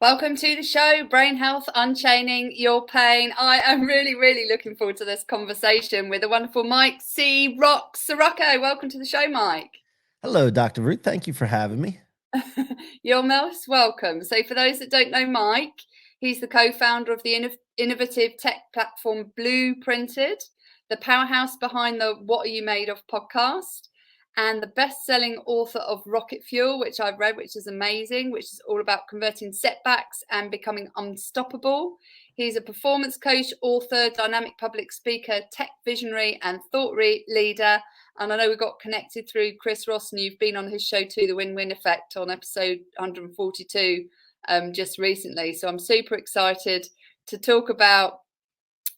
Welcome to the show, Brain Health Unchaining Your Pain. I am really looking forward to this conversation with the wonderful Mike C-Roc Ciorrocco. Welcome to the show, Mike. Hello, Dr. Ruth. Thank you for having me. You're most welcome. So for those that don't know Mike, he's the co-founder of the innovative tech platform Blooprinted, the powerhouse behind the What Are You Made Of podcast, and the best-selling author of Rocket Fuel, which I've read, which is amazing, which is all about converting setbacks and becoming unstoppable. He's a performance coach, author, dynamic public speaker, tech visionary, and thought leader. And I know we got connected through Chris Ross, and you've been on his show too, The Win-Win Effect, on episode 142 just recently. So I'm super excited to talk about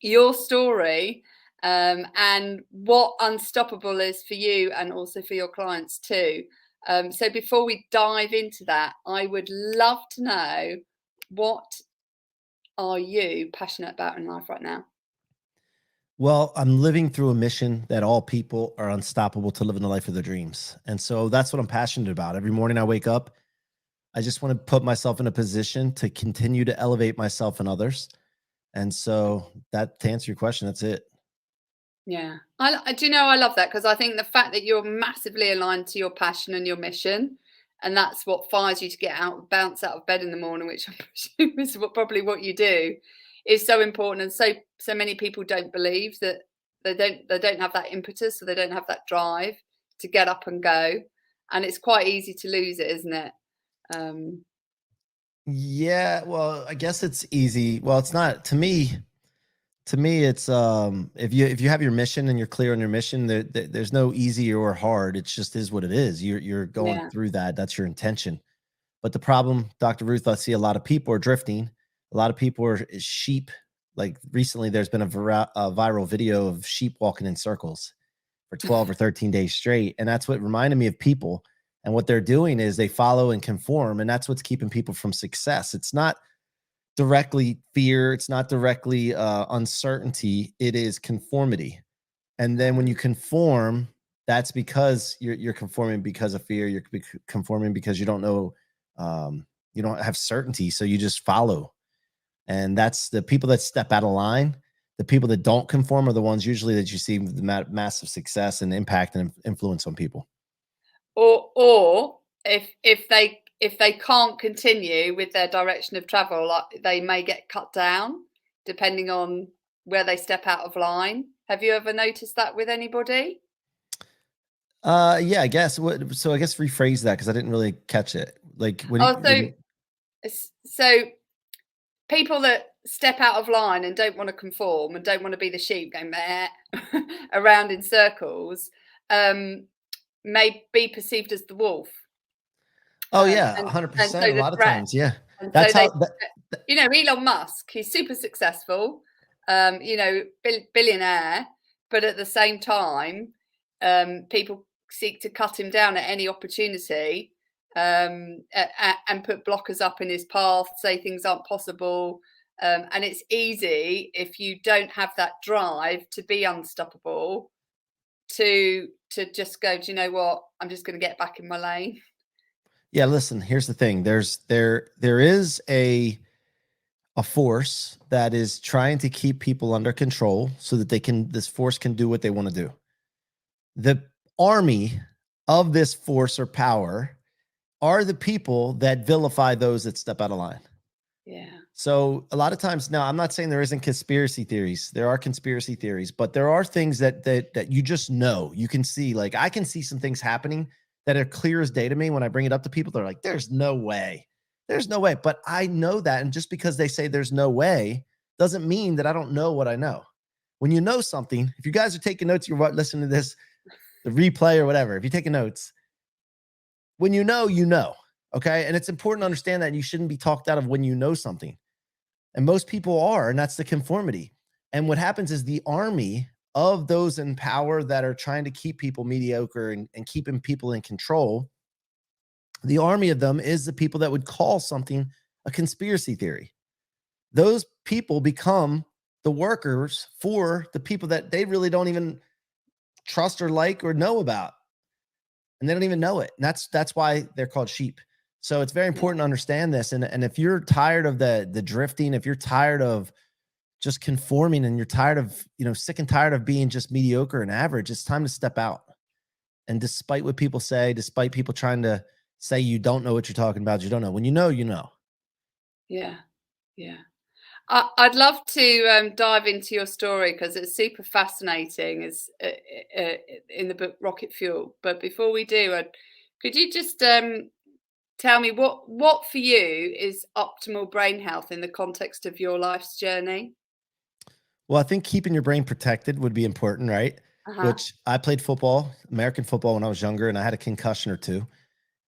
your story and what unstoppable is for you and also for your clients too. So before we dive into that, I would love to know, what are you passionate about in life right now? Well, I'm living through a mission that all people are unstoppable to living the life of their dreams. And so that's what I'm passionate about. Every morning I wake up, I just want to put myself in a position to continue to elevate myself and others. And so that, to answer your question, that's it. Yeah, I do know, I love that, because I think the fact that you're massively aligned to your passion and your mission, and that's what fires you to get out, bounce out of bed in the morning, which I presume is probably what you do, is so important. And so many people don't believe that they don't have that impetus, or they don't have that drive to get up and go, and it's quite easy to lose it, isn't it? Yeah, well, I guess it's easy. Well, it's not to me. To me, it's if you have your mission and you're clear on your mission, there's no easy or hard. It just is what it is. You're going Yeah. through that. That's your intention. But the problem, Dr. Ruth, I see a lot of people are drifting. A lot of people are sheep. Like recently, there's been a viral video of sheep walking in circles for 12 or 13 days straight. And that's what reminded me of people. And what they're doing is they follow and conform. And that's what's keeping people from success. It's not directly fear. It's not directly uncertainty. It is conformity. And then when you conform, that's because you're conforming because of fear. You're conforming because you don't know, you don't have certainty. So you just follow. And that's the people that step out of line. The people that don't conform are the ones usually that you see with the massive success and impact and influence on people. Or if they can't continue with their direction of travel, like, they may get cut down depending on where they step out of line. Have you ever noticed that with anybody? Yeah, I guess. So I guess rephrase that because I didn't really catch it. Like Oh, so people that step out of line and don't want to conform and don't want to be the sheep going meh around in circles, may be perceived as the wolf. oh yeah, And 100%. so A the lot of threat. times, yeah. And so That's they, how. That, Elon Musk, he's super successful, billionaire, but at the same time, people seek to cut him down at any opportunity, and put blockers up in his path, say things aren't possible. And it's easy, if you don't have that drive to be unstoppable, to just go, do you know what? I'm just going to get back in my lane. yeah. Listen, here's the thing. There is a force that is trying to keep people under control so that this force can do what they want to do. The army of this force or power are the people that vilify those that step out of line. Yeah. So a lot of times now, I'm not saying there isn't conspiracy theories. There are conspiracy theories, but there are things that you just know. You can see, like I can see some things happening that are clear as day to me. When I bring it up to people, they're like, there's no way. There's no way. But I know that. And just because they say there's no way doesn't mean that I don't know what I know. When you know something, if you guys are taking notes, you're listening to this, the replay or whatever, if you're taking notes, when you know, you know. Okay. And it's important to understand that you shouldn't be talked out of when you know something. And most people are, and that's the conformity. And what happens is the army of those in power that are trying to keep people mediocre and keeping people in control, the army of them is the people that would call something a conspiracy theory. Those people become the workers for the people that they really don't even trust or like or know about. And they don't even know it. And that's why they're called sheep. So it's very important to understand this. And if you're tired of the drifting, if you're tired of just conforming and you're tired of, sick and tired of being just mediocre and average, it's time to step out. And despite what people say, despite people trying to say you don't know what you're talking about, you don't know. When you know, you know. Yeah. Yeah. I'd love to dive into your story because it's super fascinating as in the book Rocket Fuel. But before we do, could you just tell me what for you is optimal brain health in the context of your life's journey? Well, I think keeping your brain protected would be important, right? Uh-huh. Which I played football, American football, when I was younger, and I had a concussion or two.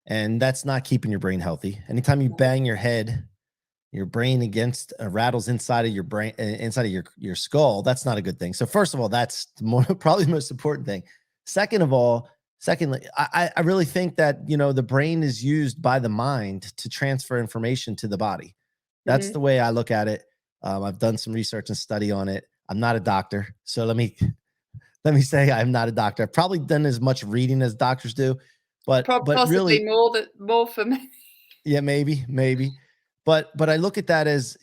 And that's not keeping your brain healthy. Anytime you bang your brain against rattles inside of your brain, inside of your skull, that's not a good thing. So first of all, that's probably the most important thing. Secondly, I really think that the brain is used by the mind to transfer information to the body. That's Hmm. the way I look at it. I've done some research and study on it. I'm not a doctor, so let me say I'm not a doctor. I've probably done as much reading as doctors do, but Possibly really, more for me. yeah, maybe. But I look at that as,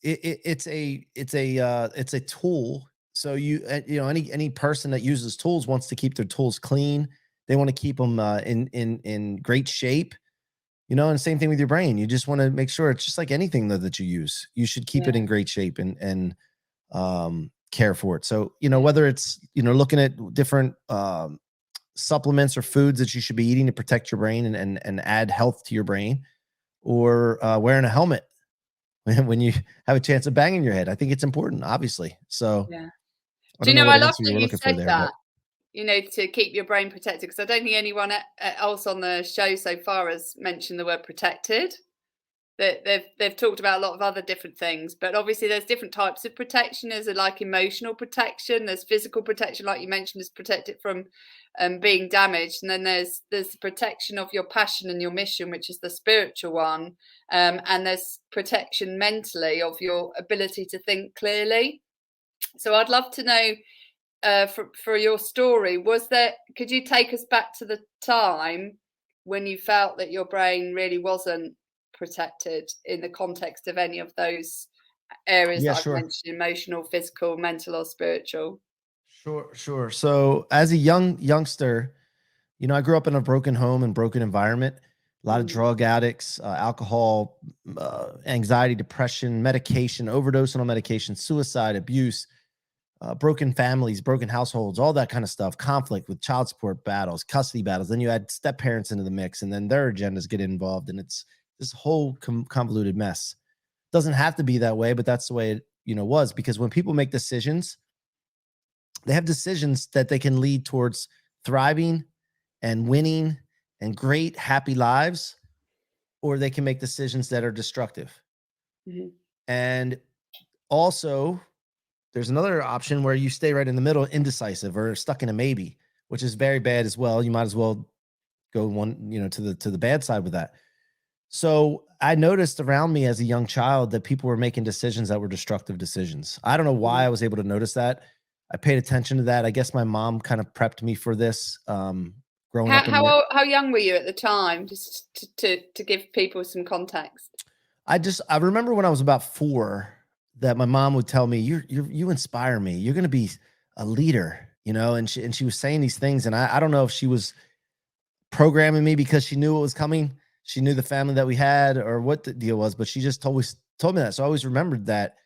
it's a tool. So any person that uses tools wants to keep their tools clean. They want to keep them in great shape. And the same thing with your brain. You just want to make sure it's just like anything though that you use. You should keep it Yeah. in great shape and care for it. So, Yeah. whether it's, looking at different supplements or foods that you should be eating to protect your brain and add health to your brain, or wearing a helmet when you have a chance of banging your head. I think it's important, obviously. So Yeah. I Do don't you know know, what I love answer you that were you looking for said there, that, but to keep your brain protected, because I don't think anyone else on the show so far has mentioned the word protected. That they've talked about a lot of other different things, but obviously there's different types of protection. There's like emotional protection, there's physical protection, like you mentioned, is protected from being damaged, and then there's the protection of your passion and your mission, which is the spiritual one, and there's protection mentally of your ability to think clearly. So I'd love to know, for your story, could you take us back to the time when you felt that your brain really wasn't protected in the context of any of those areas yeah, that I've sure. mentioned: emotional, physical, mental, or spiritual? Sure. So as a youngster, I grew up in a broken home and broken environment. A lot of Mm, drug addicts, alcohol, anxiety, depression, medication, overdosing on medication, suicide, abuse, broken families, broken households, all that kind of stuff, conflict with child support battles, custody battles. Then you add step parents into the mix, and then their agendas get involved, and it's this whole convoluted mess. Doesn't have to be that way, but that's the way it was, because when people make decisions, they have decisions that they can lead towards thriving and winning and great happy lives, or they can make decisions that are destructive. mhm. And also, there's another option where you stay right in the middle, indecisive or stuck in a maybe, which is very bad as well. You might as well go to the bad side with that. So I noticed around me as a young child that people were making decisions that were destructive decisions. I don't know why Mhm. I was able to notice that. I paid attention to that. I guess my mom kind of prepped me for this, growing up in How young were you at the time? Just to give people some context. I remember when I was about 4 that my mom would tell me, You inspire me. You're gonna be a leader," and she was saying these things, and I don't know if she was programming me because she knew what was coming. She knew the family that we had or what the deal was, but she just always told me that. So I always remembered that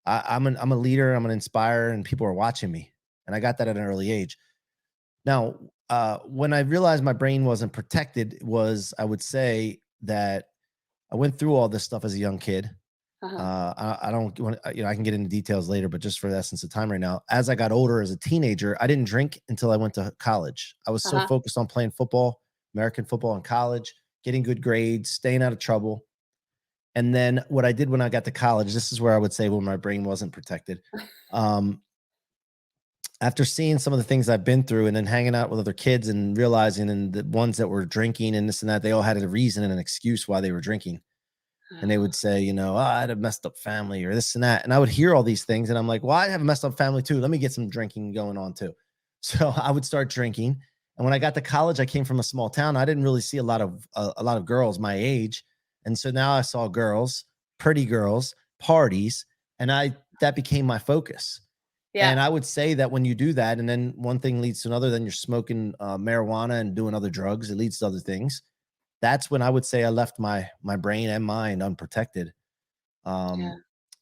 I'm a leader, I'm an inspirer, and people are watching me. And I got that at an early age. Now, when I realized my brain wasn't protected, was I would say that I went through all this stuff as a young kid. Uh-huh. I don't want I can get into details later, but just for the essence of time right now, as I got older as a teenager, I didn't drink until I went to college. I was so Uh-huh. focused on playing football, American football in college, getting good grades, staying out of trouble. And then what I did when I got to college, this is where I would say when my brain wasn't protected. Um, After seeing some of the things I've been through and then hanging out with other kids and realizing, and the ones that were drinking and this and that, they all had a reason and an excuse why they were drinking. And they would say, I had a messed up family or this and that. And I would hear all these things. And I'm like, well, I have a messed up family too. Let me get some drinking going on too. So I would start drinking. And when I got to college, I came from a small town. I didn't really see a lot of girls my age. And so now I saw girls, pretty girls, parties, and that became my focus. Yeah. And I would say that when you do that, and then one thing leads to another, then you're smoking marijuana and doing other drugs, it leads to other things. That's when I would say I left my brain and mind unprotected. Yeah.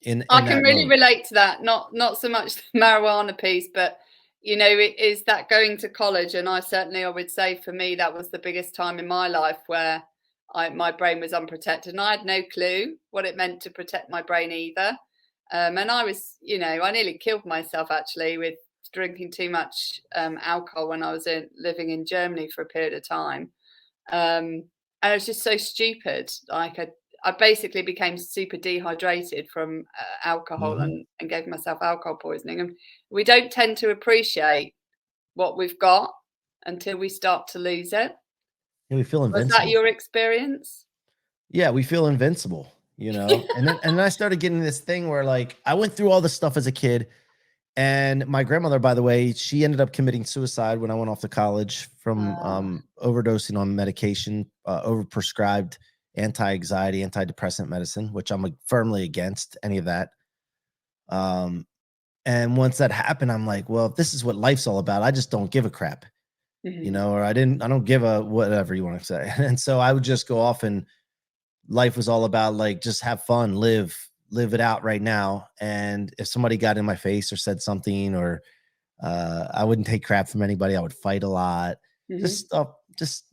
In I can that really mode. relate to that. Not so much the marijuana piece, but it is that going to college, and I would say for me that was the biggest time in my life where my brain was unprotected, and I had no clue what it meant to protect my brain either. And I was, I nearly killed myself actually with drinking too much alcohol when I was living in Germany for a period of time. And it was just so stupid. Like I basically became super dehydrated from alcohol Mhm. and gave myself alcohol poisoning. And we don't tend to appreciate what we've got until we start to lose it. Yeah, we feel Was that invincible. your experience? Yeah, we feel invincible, and then I started getting this thing where, like, I went through all this stuff as a kid, and my grandmother, by the way, she ended up committing suicide when I went off to college from Uh, overdosing on medication, overprescribed anti-anxiety, antidepressant medicine, which I'm, like, firmly against any of that. Um, and once that happened, I'm like, well, if this is what life's all about, I just don't give a crap, mhm. or I don't give a whatever you want to say. And so I would just go off, and life was all about, like, just have fun, live it out right now. And if somebody got in my face or said something, or I wouldn't take crap from anybody, I would fight a lot. Just Mhm. stuff,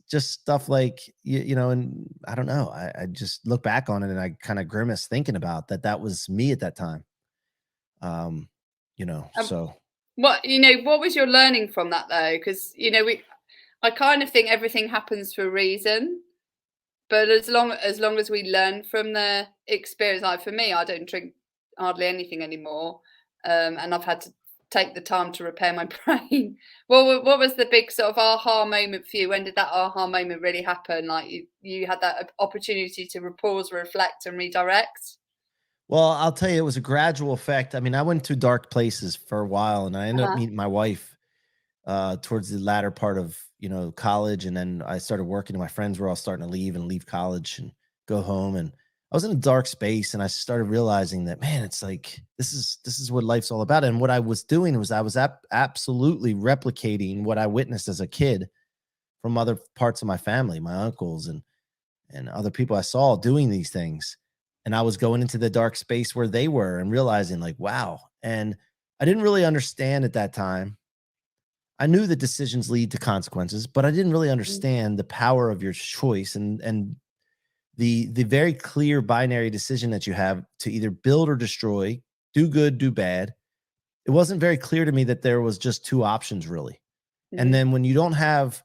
just stuff like, and I don't know. I just look back on it and I kind of grimace thinking about that was me at that time. Um, Um, so what was your learning from that though? Because I kind of think everything happens for a reason. But as long as we learn from the experience, like for me, I don't drink hardly anything anymore, and I've had to take the time to repair my brain. What was the big sort of aha moment for you? When did that aha moment really happen? Like you had that opportunity to pause, reflect, and redirect. well, I'll tell you, it was a gradual effect. I mean, I went to dark places for a while, and I ended up Uh-huh. meeting my wife towards the latter part of college, and then I started working. And my friends were all starting to leave college and go home, and I was in a dark space, and I started realizing that, man, it's like this is what life's all about. And what I was doing was I was absolutely replicating what I witnessed as a kid from other parts of my family, my uncles and other people I saw doing these things. And I was going into the dark space where they were and realizing, like, wow. And I didn't really understand at that time. I knew that decisions lead to consequences, but I didn't really Mhm. understand the power of your choice and the very clear binary decision that you have to either build or destroy, do good, do bad. It wasn't very clear to me that there was just two options really. And Mhm. then when you don't have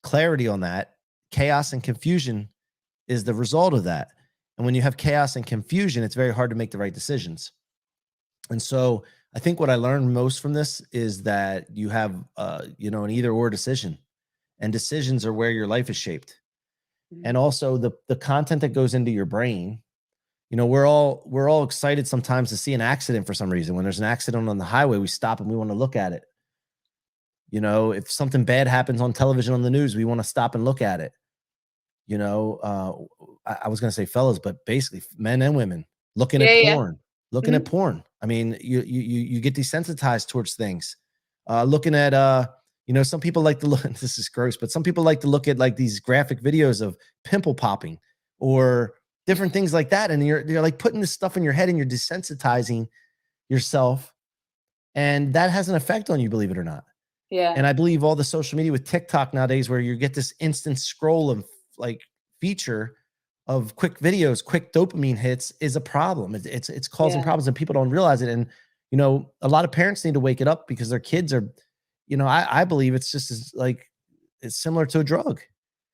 clarity on that, chaos and confusion is the result of that. And when you have chaos and confusion, it's very hard to make the right decisions. And so I think what I learned most from this is that you have an either or decision, and decisions are where your life is shaped. And Mhm. also the content that goes into your brain. We're all excited sometimes to see an accident for some reason. When there's an accident on the highway, we stop and we want to look at it. If something bad happens on television, on the news, we want to stop and look at it. I was going to say fellas, but basically men and women looking at Yeah, yeah. porn, looking at Mhm. porn. I mean, you get desensitized towards things. Looking at some people like to look. This is gross, but some people like to look at, like, these graphic videos of pimple popping or different things like that, and you're like putting this stuff in your head, and you're desensitizing yourself, and that has an effect on you, believe it or not. Yeah, And I believe all the social media with TikTok nowadays, where you get this instant scroll of, like, feature of quick videos, quick dopamine hits, is a problem. It's causing yeah, problems, and people don't realize it. And a lot of parents need to wake it up because their kids are, I believe it's just as, like, it's similar to a drug.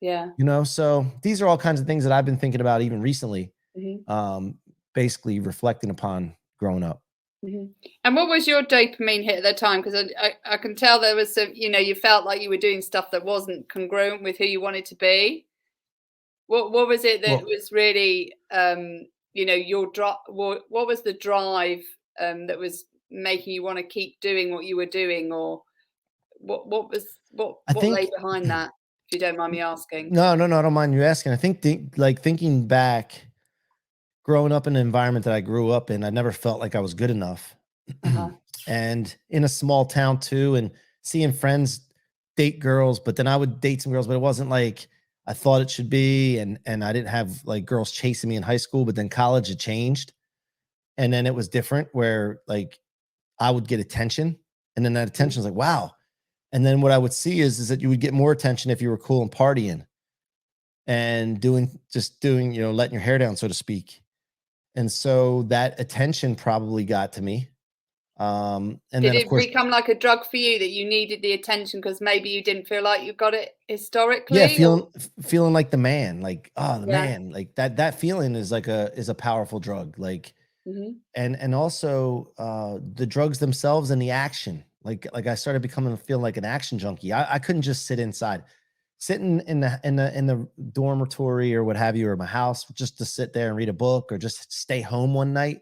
yeah. So these are all kinds of things that I've been thinking about even recently, Mhm. um, basically reflecting upon growing up. Mhm. And what was your dopamine hit at the time? Because I can tell there was some, you felt like you were doing stuff that wasn't congruent with who you wanted to be. What was it that Well, was really, your drive? What was the drive that was making you want to keep doing what you were doing, or what was? I What lay think behind that, if you don't mind me asking? no, no, no, I don't mind you asking. I think like thinking back, growing up in an environment that I grew up in, I never felt like I was good enough. Uh-huh. And in a small town too, and seeing friends date girls, but then I would date some girls, but it wasn't like I thought it should be. And I didn't have like girls chasing me in high school, but then college it changed. And then it was different where like I would get attention. And then that Mhm. attention was like, wow. And then what I would see is that you would get more attention if you were cool and partying and doing, letting your hair down, so to speak. And so that attention probably got to me. And Did then of it course, become like a drug for you that you needed the attention because maybe you didn't feel like you got it yeah, historically, or feeling like the man, like, oh, the yeah. man, like that feeling is like a powerful drug. Like, Mhm. and also the drugs themselves and the action. Like I started becoming feel like an action junkie. I couldn't just sit inside. Sitting in the dormitory or what have you, or my house, just to sit there and read a book or just stay home one night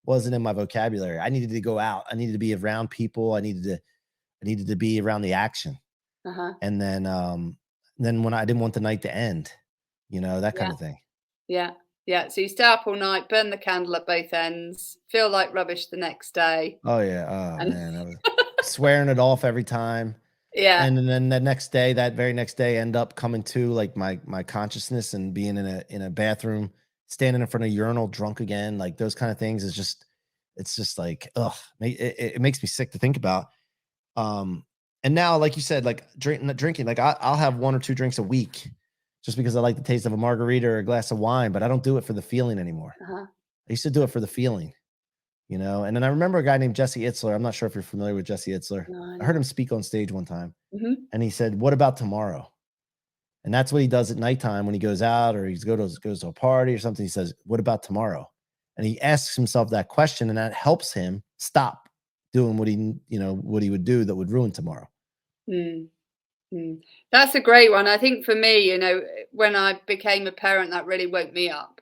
wasn't in my vocabulary. I needed to go out. I needed to be around people. I needed to be around the action. Uh-huh. And then when I didn't want the night to end, that kind Yeah. of thing. Yeah. Yeah. So you stay up all night, burn the candle at both ends, feel like rubbish the next day, Oh yeah. Oh and man, I was swearing it off every time. yeah. And then that very next day, end up coming to like my consciousness and being in a bathroom, standing in front of a urinal, drunk again, like those kind of things is just, it's just like, ugh, it makes me sick to think about. Um, and now, like you said, like drinking, like I'll have one or two drinks a week, just because I like the taste of a margarita or a glass of wine, but I don't do it for the feeling anymore. Uh-huh. I used to do it for the feeling. And then I remember a guy named Jesse Itzler. I'm not sure if you're familiar with Jesse Itzler. No, I I heard know. him speak on stage one time, Mhm. and he said, "What about tomorrow?" And that's what he does at nighttime when he goes out or goes to a party or something. He says, "What about tomorrow?" And he asks himself that question, and that helps him stop doing what he would do that would ruin tomorrow. Mm. Mm. That's a great one. I think for me, when I became a parent, that really woke me up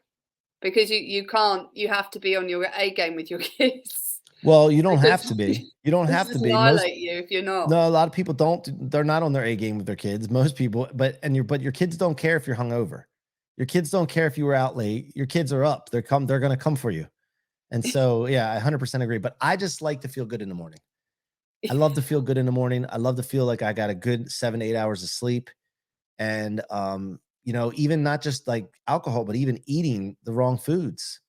because you can't, you have to be on your A game with your kids. Well, you don't They have just to be. You don't they have to just be. Most annihilate you if you're not. No, a lot of people don't. They're not on their A game with their kids. Most people, but your kids don't care if you're hungover. Your kids don't care if you were out late. Your kids are up. They're gonna come for you. And so, yeah, I 100% agree. But I just like to feel good in the morning. I love to feel good in the morning. I love to feel like I got a good 7 to 8 hours of sleep. And even not just like alcohol, but even eating the wrong foods.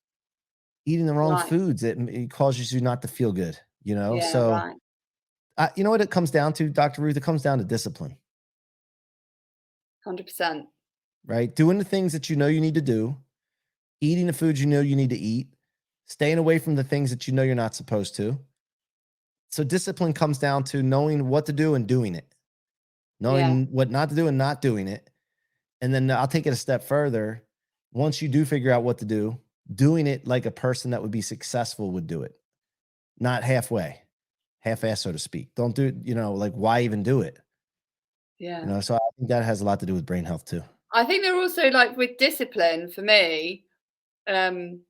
Eating the wrong Right. foods, it causes you not to feel good. Yeah, So right. you know what it comes down to, Dr. Ruth? It comes down to discipline, 100%. right? Doing the things that you know you need to do, eating the foods you know you need to eat, staying away from the things that you know you're not supposed to. So discipline comes down to knowing what to do and doing it, Yeah. knowing what not to do and not doing it. And then I'll take it a step further. Once you do figure out what to do, doing it like a person that would be successful would do it, not halfway, half-ass, so to speak. Don't do it, like why even do it? Yeah. So I think that has a lot to do with brain health too. I think they're also like with discipline for me, um,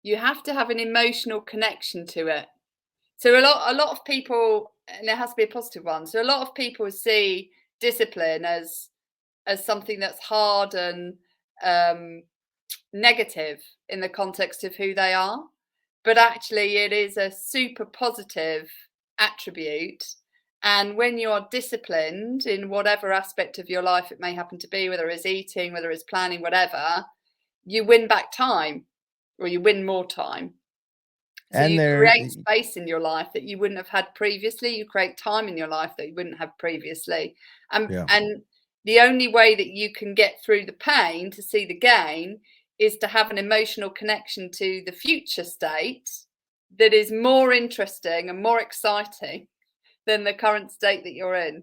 you have to have an emotional connection to it. So a lot of people, and it has to be a positive one. So a lot of people see discipline as something that's hard and um, negative in the context of who they are, but actually it is a super positive attribute. And when you're disciplined in whatever aspect of your life it may happen to be, whether it's eating, whether it's planning, whatever, you win back time, or you win more time. So And you there create space in your life that you wouldn't have had previously. You create time in your life that you wouldn't have previously. Yeah. And the only way that you can get through the pain to see the gain is to have an emotional connection to the future state that is more interesting and more exciting than the current state that you're in.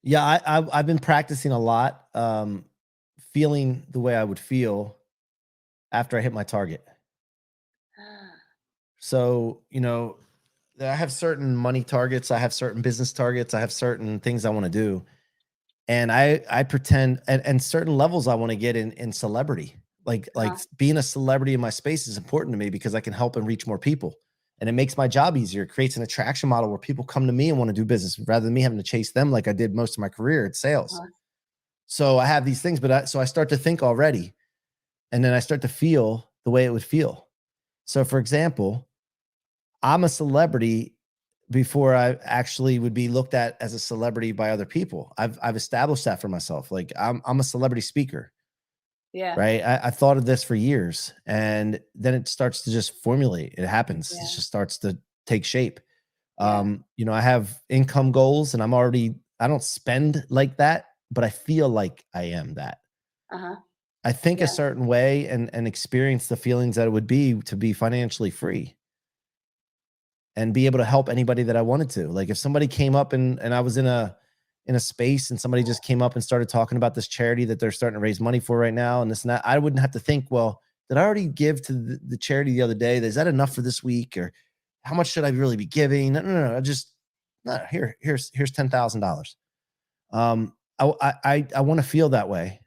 Yeah, I've been practicing a lot, feeling the way I would feel after I hit my target. So, I have certain money targets, I have certain business targets, I have certain things I want to do. And I pretend, and certain levels I want to get in celebrity. Like Uh-huh. being a celebrity in my space is important to me because I can help and reach more people. and it makes my job easier. It creates an attraction model where people come to me and want to do business rather than me having to chase them like I did most of my career at sales. So I have these things, but so I start to think already, and then I start to feel the way it would feel. So for example, I'm a celebrity before I actually would be looked at as a celebrity by other people. I've established that for myself. Like I'm a celebrity speaker, Yeah. right? I thought of this for years, and then it starts to just formulate. It happens. Yeah. It just starts to take shape. Yeah. You know, I have income goals, and I don't spend like that, but I feel like I am that. I think a Yeah. certain way and experience the feelings that it would be to be financially free and be able to help anybody that I wanted to. Like if somebody came up and I was in a space and somebody just came up and started talking about this charity that they're starting to raise money for right now and this and that, I wouldn't have to think, well, did I already give to the charity the other day? Is that enough for this week? Or how much should I really be giving? No. I just, no, here's $10,000. I want to feel that way.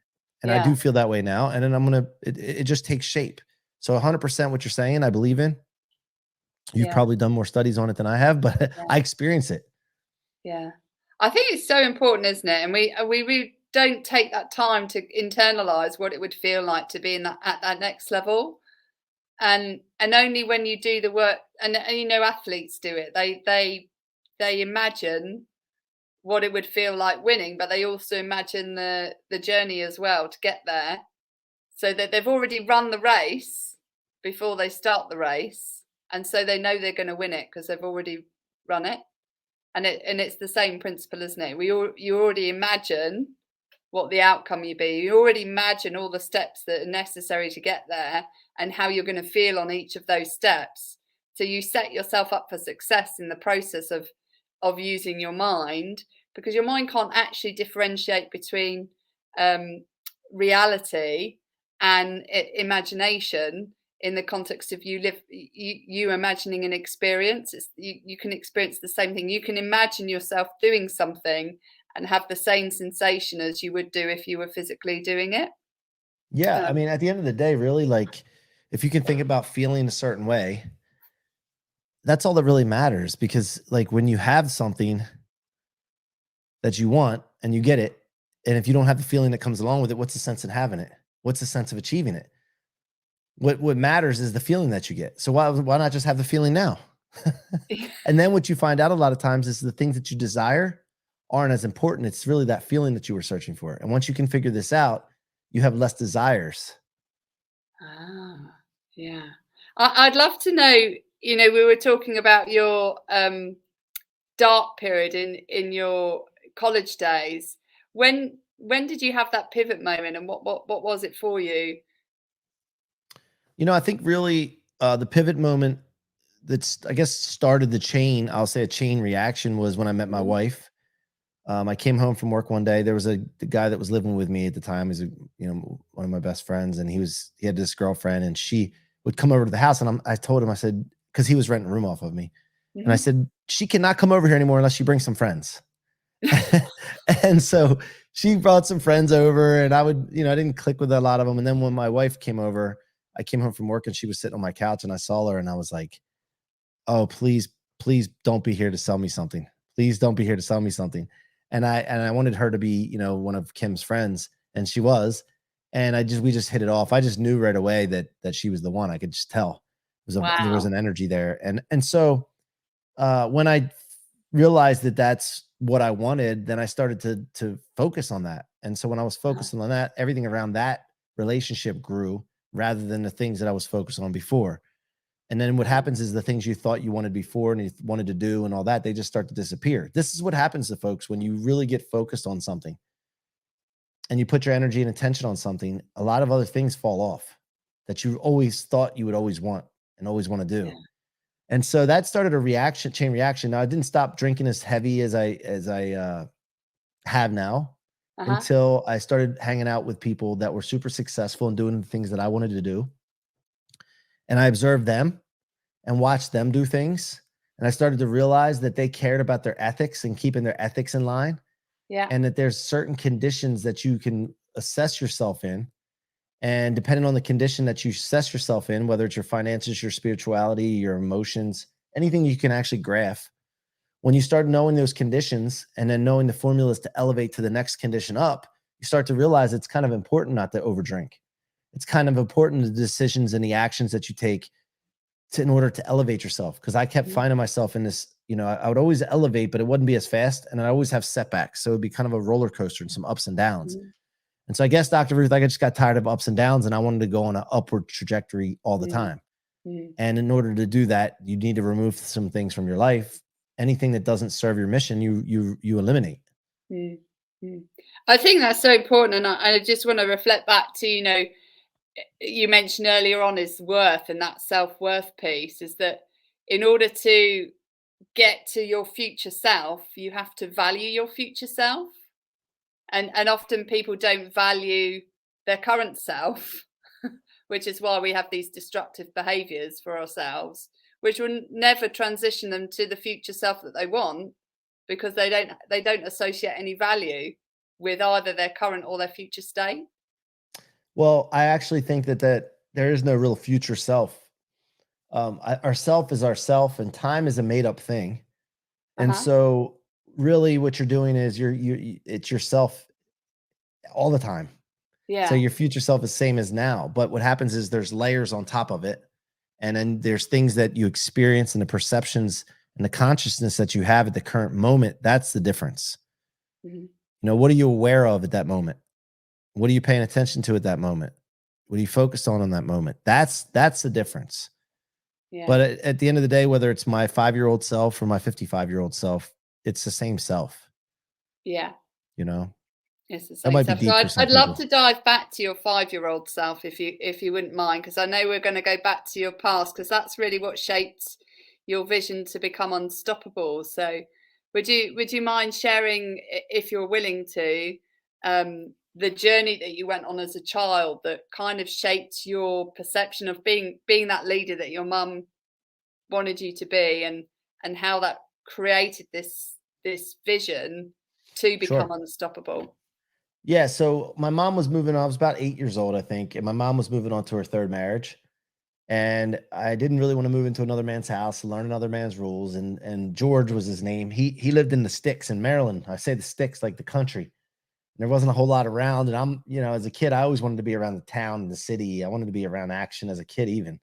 And I do feel that way now. And then it just takes shape. So 100% what you're saying, I believe in. You've probably done more studies on it than I have, but I experience it. Yeah. I think it's so important, isn't it? And we don't take that time to internalize what it would feel like to be at that next level. And only when you do the work, and you know, athletes do it. They imagine what it would feel like winning, but they also imagine the journey as well to get there, so that they've already run the race before they start the race, and so they know they're going to win it because they've already run it. And it's the same principle, isn't it? You already imagine what the outcome will be. You already imagine all the steps that are necessary to get there and how you're going to feel on each of those steps. So you set yourself up for success in the process of using your mind, because your mind can't actually differentiate between reality and imagination in the context of you imagining an experience. You can experience the same thing. You can imagine yourself doing something and have the same sensation as you would do if you were physically doing it. Yeah. I mean, at the end of the day, really, like if you can think about feeling a certain way, that's all that really matters. Because like when you have something that you want and you get it, and if you don't have the feeling that comes along with it, what's the sense in having it? What's the sense of achieving it? What matters is the feeling that you get. So why not just have the feeling now? And then what you find out a lot of times is the things that you desire aren't as important. It's really that feeling that you were searching for. And once you can figure this out, you have less desires. Yeah. I'd love to know, you know, we were talking about your dark period in your college days. When did you have that pivot moment, and what was it for you? You know, I think really the pivot moment that's, I guess, started the chain, I'll say a chain reaction, was when I met my wife. I came home from work one day. There was the guy that was living with me at the time. He's one of my best friends, and he had this girlfriend, and she would come over to the house. And I told him, I said, because he was renting a room off of me, and I said, she cannot come over here anymore unless she brings some friends. And so she brought some friends over, and I didn't click with a lot of them. And then when my wife came over, I came home from work and she was sitting on my couch, and I saw her, and I was like, oh, please don't be here to sell me something. Please don't be here to sell me something. And I wanted her to be, one of Kim's friends, and she was, and we just hit it off. I just knew right away that she was the one. I could just tell there was an energy there. And so when I realized that that's what I wanted, then I started to focus on that. And so when I was focusing on that, everything around that relationship grew rather than the things that I was focused on before. And then what happens is the things you thought you wanted before and you wanted to do and all that, they just start to disappear. This is what happens to folks when you really get focused on something and you put your energy and attention on something. A lot of other things fall off that you always thought you would always want and always want to do. Yeah. And so that started a chain reaction. Now I didn't stop drinking as heavy as I have now until I started hanging out with people that were super successful and doing the things that I wanted to do. And I observed them and watched them do things. And I started to realize that they cared about their ethics and keeping their ethics in line. Yeah. And that there's certain conditions that you can assess yourself in. And depending on the condition that you assess yourself in, whether it's your finances, your spirituality, your emotions, anything you can actually graph. When you start knowing those conditions and then knowing the formulas to elevate to the next condition up, you start to realize it's kind of important not to overdrink. It's kind of important, the decisions and the actions that you take in order to elevate yourself. Because I kept finding myself in this, I would always elevate, but it wouldn't be as fast. And I always have setbacks. So it'd be kind of a roller coaster and some ups and downs. And so I guess, Dr. Ruth, I just got tired of ups and downs, and I wanted to go on an upward trajectory all the time. And in order to do that, you need to remove some things from your life. Anything that doesn't serve your mission, you eliminate. I think that's so important. And I just want to reflect back to, you mentioned earlier on is worth, and that self-worth piece is that in order to get to your future self, you have to value your future self. And often people don't value their current self, which is why we have these destructive behaviors for ourselves, which will never transition them to the future self that they want, because they don't associate any value with either their current or their future state. Well, I actually think that there is no real future self. Our self is ourself, and time is a made up thing. And so really what you're doing is it's yourself all the time. Yeah. So your future self is same as now, but what happens is there's layers on top of it. And then there's things that you experience and the perceptions and the consciousness that you have at the current moment. That's the difference. What are you aware of at that moment? What are you paying attention to at that moment? What are you focused on that moment? That's the difference. Yeah. But at the end of the day, whether it's my 5-year-old self or my 55-year-old self, it's the same self. Yeah. It's the same that might be deep for some I'd love to dive back to your 5-year-old self if you wouldn't mind, because I know we're going to go back to your past, because that's really what shaped your vision to become unstoppable. So would you mind sharing, if you're willing to, the journey that you went on as a child that kind of shaped your perception of being that leader that your mum wanted you to be, and how that created this vision to become unstoppable? Yeah. So my mom was moving on. I was about 8 years old, I think. And my mom was moving on to her 3rd marriage. And I didn't really want to move into another man's house, learn another man's rules. And George was his name. He lived in the sticks in Maryland. I say the sticks, like the country. There wasn't a whole lot around. And I'm, as a kid, I always wanted to be around the town and the city. I wanted to be around action as a kid, even.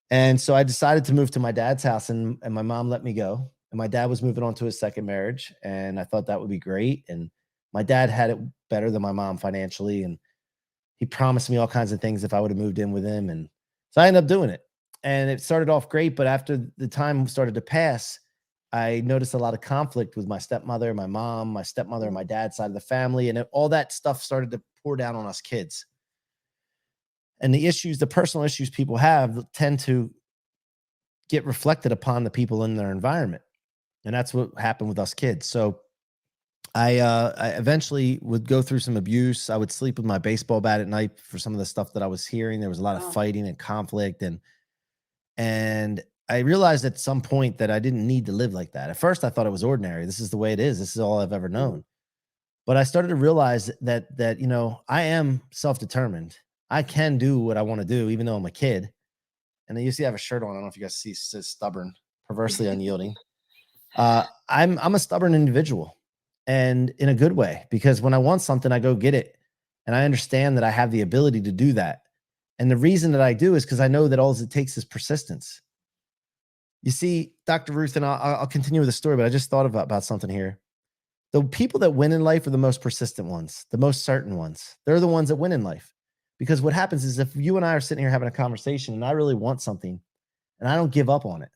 And so I decided to move to my dad's house, and my mom let me go. And my dad was moving on to his 2nd marriage. And I thought that would be great. And my dad had it better than my mom financially. And he promised me all kinds of things if I would have moved in with him. And so I ended up doing it. And it started off great. But after the time started to pass, I noticed a lot of conflict with my stepmother, my mom, my stepmother, and my dad's side of the family. And all that stuff started to pour down on us kids. And the personal issues people have tend to get reflected upon the people in their environment. And that's what happened with us kids. So I eventually would go through some abuse. I would sleep with my baseball bat at night for some of the stuff that I was hearing. There was a lot of fighting and conflict. And I realized at some point that I didn't need to live like that. At first, I thought it was ordinary. This is the way it is. This is all I've ever known. But I started to realize that I am self-determined. I can do what I want to do, even though I'm a kid. And I usually have a shirt on. I don't know if you guys see, it says stubborn, perversely unyielding. I'm a stubborn individual, and in a good way, because when I want something, I go get it. And I understand that I have the ability to do that. And the reason that I do is because I know that all it takes is persistence. You see, Dr. Ruth, and I'll continue with the story, but I just thought about something here. The people that win in life are the most persistent ones, the most certain ones. They're the ones that win in life. Because what happens is, if you and I are sitting here having a conversation and I really want something and I don't give up on it,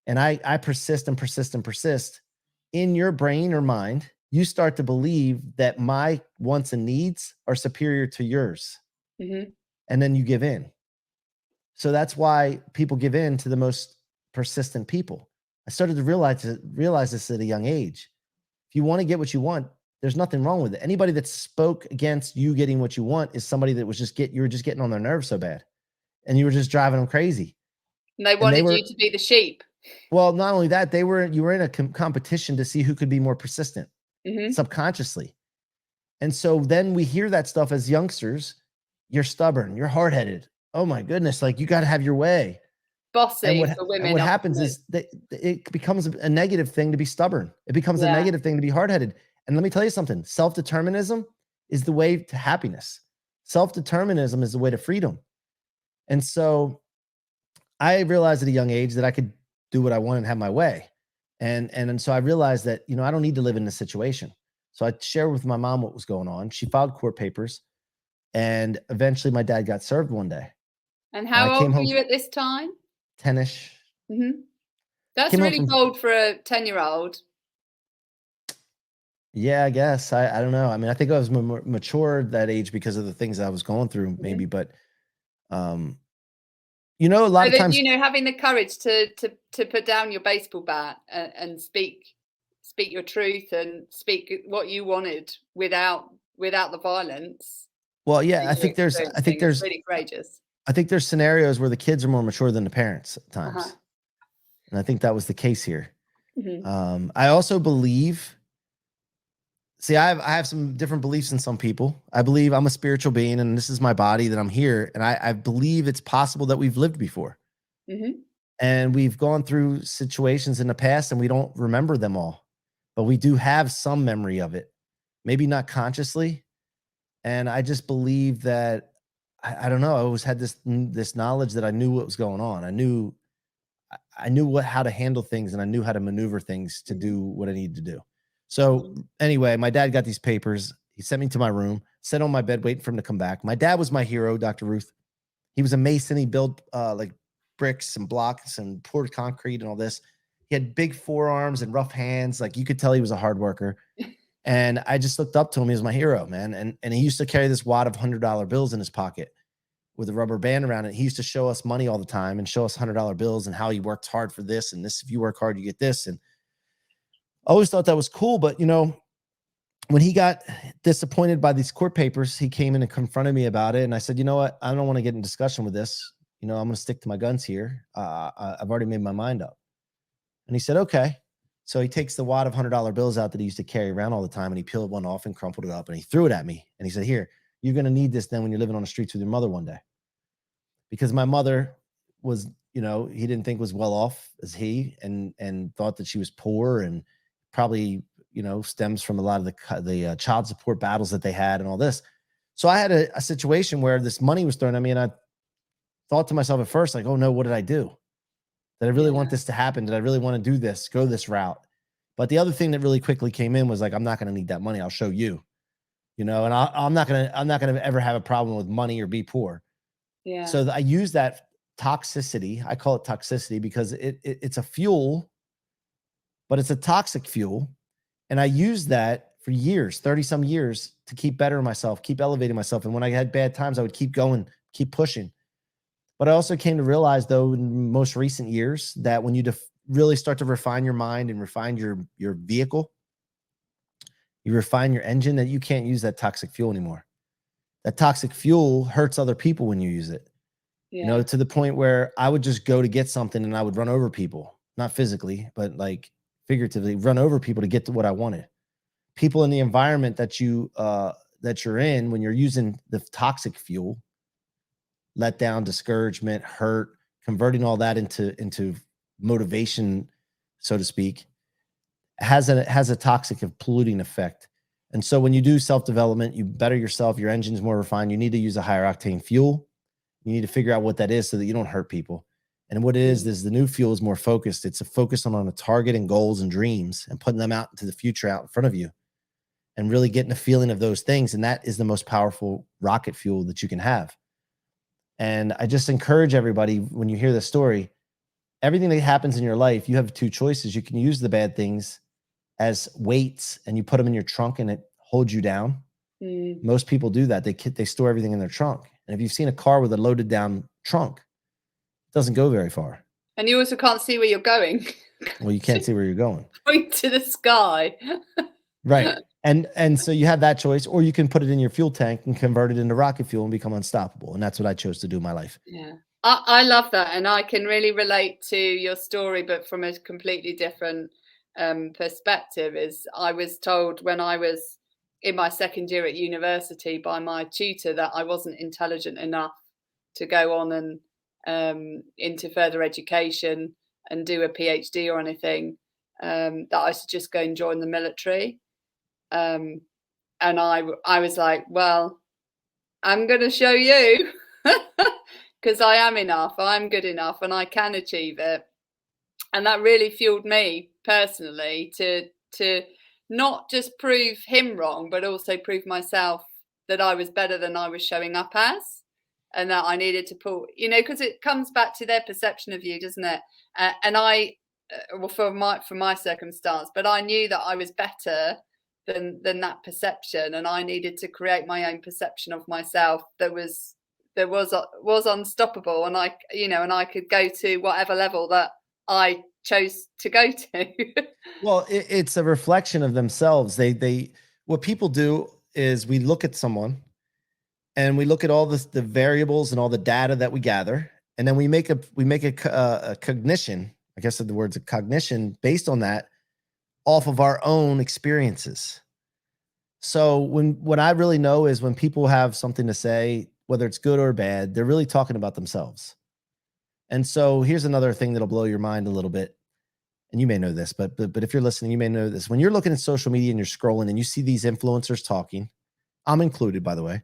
and I persist and persist and persist, in your brain or mind, you start to believe that my wants and needs are superior to yours. And then you give in. So that's why people give in to the most persistent people. I started to realize this at a young age. If you want to get what you want, there's nothing wrong with it. Anybody that spoke against you getting what you want is somebody that was you were just getting on their nerves so bad, and you were just driving them crazy. And they wanted you to be the sheep. Well, not only that, you were in a competition to see who could be more persistent, subconsciously. And so then we hear that stuff as youngsters. You're stubborn. You're hard-headed. Oh my goodness. Like, you got to have your way. bossy for And women. what happens is that it becomes a negative thing to be stubborn. It becomes a Yeah. negative thing to be hard-headed. And let me tell you something, self-determinism is the way to happiness. Self-determinism is the way to freedom. And so I realized at a young age that I could do what I want and have my way. And so I realized that, you know, I don't need to live in this situation. So I shared with my mom what was going on. She filed court papers, and eventually my dad got served one day. And And I how came old were home you at this time? 10ish. That's Came home really from, bold for a 10-year-old. yeah, I guess. I don't know. I mean, I think I was more mature at that age because of the things I was going through, maybe. But um, you know, a lot So of that, times, you know, having the courage to put down your baseball bat and speak your truth and speak what you wanted without the violence well, yeah, that you were experiencing is really courageous. I think there's scenarios where the kids are more mature than the parents at Uh-huh. times. And I think that was the case here. Mm-hmm. I also believe, see, I have some different beliefs than some people. I believe I'm a spiritual being and this is my body, that I'm here. And I believe it's possible that we've lived before. Mm-hmm. And we've gone through situations in the past and we don't remember them all, but we do have some memory of it, maybe not consciously. And I just believe that, I don't know, I always had this knowledge that I knew what was going on. I knew how to handle things, and I knew how to maneuver things to do what I needed to do. So anyway, my dad got these papers. He sent me to my room, sat on my bed, waiting for him to come back. My dad was my hero, Dr. Ruth. He was a mason. He built like bricks and blocks and poured concrete and all this. He had big forearms and rough hands. Like, you could tell he was a hard worker. And I just looked up to him. He was my hero, man. And he used to carry this wad of $100 bills in his pocket with a rubber band around it. He used to show us money all the time and show us $100 bills and how he worked hard for this and this. If you work hard, you get this. And I always thought that was cool. But, you know, when he got disappointed by these court papers, he came in and confronted me about it. And I said, you know what? I don't want to get in discussion with this. You know, I'm going to stick to my guns here. I've already made my mind up. And he said, okay. So he takes the wad of $100 bills out that he used to carry around all the time, and he peeled one off and crumpled it up and he threw it at me. And he said, here, you're going to need this then when you're living on the streets with your mother one day. Because my mother was, you know, he didn't think was well off as he, and thought that she was poor, and probably, you know, stems from a lot of the child support battles that they had and all this. So I had a situation where this money was thrown at me, and I thought to myself at first, like, oh no, what did I do? Did I really want this to happen? Did I really want to do this, go this route? But the other thing that really quickly came in was like, I'm not going to need that money. I'll show you, you know, and I'm not going to ever have a problem with money or be poor. Yeah. So I use that toxicity. I call it toxicity because it's a fuel, but it's a toxic fuel. And I used that for years, 30 some years, to keep bettering myself, keep elevating myself. And when I had bad times, I would keep going, keep pushing. But I also came to realize, though, in most recent years, that when you really start to refine your mind and refine your vehicle, you refine your engine, that you can't use that toxic fuel anymore. That toxic fuel hurts other people when you use it. Yeah. You know, to the point where I would just go to get something and I would run over people, not physically, but like figuratively run over people to get to what I wanted. People in the environment that you're in when you're using the toxic fuel, letdown, discouragement, hurt, converting all that into motivation, so to speak, has a toxic and polluting effect. And so when you do self-development, you better yourself, your engine's more refined, you need to use a higher octane fuel. You need to figure out what that is so that you don't hurt people. And what it is the new fuel is more focused. It's a focus on a target and goals and dreams and putting them out into the future out in front of you and really getting a feeling of those things. And that is the most powerful rocket fuel that you can have. And I just encourage everybody, when you hear this story, everything that happens in your life, you have two choices. You can use the bad things as weights and you put them in your trunk and it holds you down. Most people do that. They store everything in their trunk. And if you've seen a car with a loaded down trunk, it doesn't go very far. And you also can't see where you're going. Well, you can't see where you're going. Point to the sky. Right. And so you have that choice, or you can put it in your fuel tank and convert it into rocket fuel and become unstoppable. And that's what I chose to do in my life. Yeah. I love that. And I can really relate to your story, but from a completely different perspective. Is I was told when I was in my second year at university by my tutor that I wasn't intelligent enough to go on into further education and do a PhD or anything, that I should just go and join the military. And I was like, well, I'm going to show you because I am enough, I'm good enough, and I can achieve it. And that really fueled me personally to not just prove him wrong, but also prove myself that I was better than I was showing up as, and that I needed to pull, because it comes back to their perception of you, doesn't it? And I, well, for my circumstance, but I knew that I was better than that perception, and I needed to create my own perception of myself that was unstoppable, and I could go to whatever level that I chose to go to. Well, it's a reflection of themselves. They what people do is we look at someone and we look at all the variables and all the data that we gather, and then we make a cognition. I guess the word's a cognition based on that, off of our own experiences. So what I really know is when people have something to say, whether it's good or bad, they're really talking about themselves. And so here's another thing that'll blow your mind a little bit. And you may know this, but if you're listening, you may know this. When you're looking at social media and you're scrolling and you see these influencers talking, I'm included, by the way,